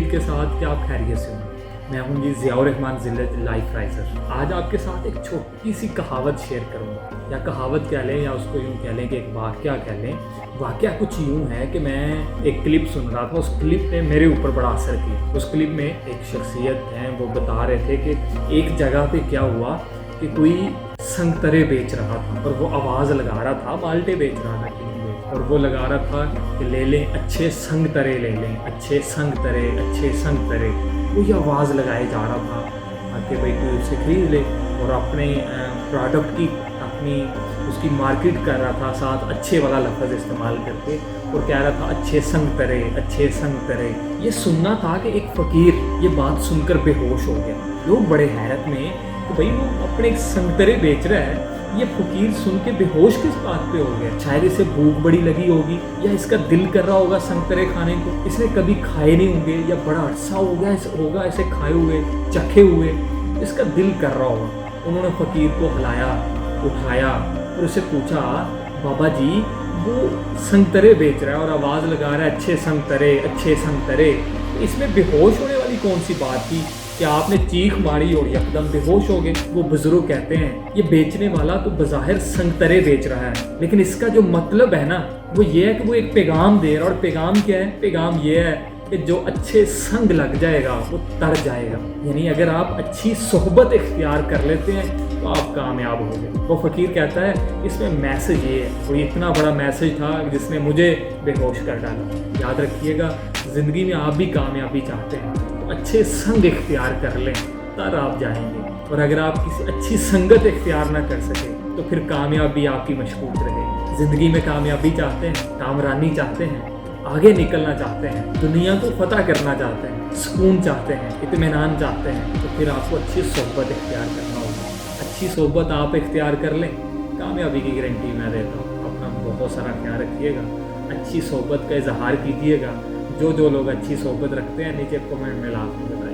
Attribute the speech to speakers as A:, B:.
A: तस्वीर के साथ कि आप खैरियत से हों। मैं हूं जी ज़ियाउर रहमान ज़िल्लत लाइफ राइजर। आज आपके साथ एक छोटी सी कहावत शेयर करूंगा, या कहावत कह लें या उसको यूँ कह लें कि एक वाक़या कह लें। वाक़या कुछ यूँ है कि मैं एक क्लिप सुन रहा था, उस क्लिप ने मेरे ऊपर बड़ा असर किया। उस क्लिप में एक शख्सियत हैं, वो बता रहे थे कि एक जगह पे क्या हुआ कि कोई संगतरे बेच रहा था और वो आवाज़ लगा रहा था, माल्टे बेच रहा था और वो लगा रहा था कि ले लें अच्छे संगतरे, ले लें अच्छे संगतरे, अच्छे संगतरे। वो ये आवाज़ लगाए जा रहा था कि भाई कोई उसे खरीद ले, और अपने प्रोडक्ट की अपनी उसकी मार्केट कर रहा था, साथ अच्छे वाला लफ्ज़ इस्तेमाल करके, और कह रहा था अच्छे संगतरे, अच्छे संगतरे। ये सुनना था कि एक फ़कीर ये बात सुनकर बेहोश हो गया। लोग बड़े हैरत में कि भाई वो अपने संगतरे बेच रहा है, ये फ़कीर सुन के बेहोश किस बात पे हो गया। शायद इसे भूख बड़ी लगी होगी, या इसका दिल कर रहा होगा संगतरे खाने को। इसने कभी खाए नहीं होंगे, या बड़ा अरसा होगा इसे खाए हुए, चखे हुए, इसका दिल कर रहा होगा। उन्होंने फ़कीर को हिलाया, उठाया और उसे पूछा, बाबा जी वो संगतरे बेच रहा है और आवाज़ लगा रहा है अच्छे संगतरे, अच्छे संगतरे। इसमें बेहोश होने वाली कौन सी बात थी कि आपने चीख मारी और यकदम बेहोश हो गए। वो बुजुर्ग कहते हैं ये बेचने वाला तो बज़ाहिर संगतरे बेच रहा है, लेकिन इसका जो मतलब है ना वो ये है कि वो एक पैगाम दे रहा है। और पैगाम क्या है? पैगाम ये है कि जो अच्छे संग लग जाएगा वो तर जाएगा। यानी अगर आप अच्छी सोहबत इख्तियार कर लेते हैं तो आप कामयाब हो गए। वो फ़कीर कहता है इसमें मैसेज ये है, और इतना बड़ा मैसेज था जिसने मुझे बेहोश कर डाला। याद रखिएगा, ज़िंदगी में आप भी कामयाबी चाहते हैं तो अच्छे संग इख्तियार कर लें, तब आप जाएंगे। और अगर आप किसी अच्छी संगत इख्तियार ना कर सके तो फिर कामयाबी आपकी मशकूक रहे। ज़िंदगी में कामयाबी चाहते हैं, कामरानी चाहते हैं, आगे निकलना चाहते हैं, दुनिया को फतह करना चाहते हैं, सुकून चाहते हैं, इत्मीनान चाहते हैं, तो फिर आपको अच्छी सोहबत इख्तियार करना होगा। अच्छी सोहबत आप इख्तियार कर लें, कामयाबी की गारंटी मैं देता हूँ। अपना बहुत सारा ख्याल रखिएगा, अच्छी सोहबत का इजहार कीजिएगा। जो लोग अच्छी सोहबत रखते हैं नीचे कमेंट में लाजमी बताइए।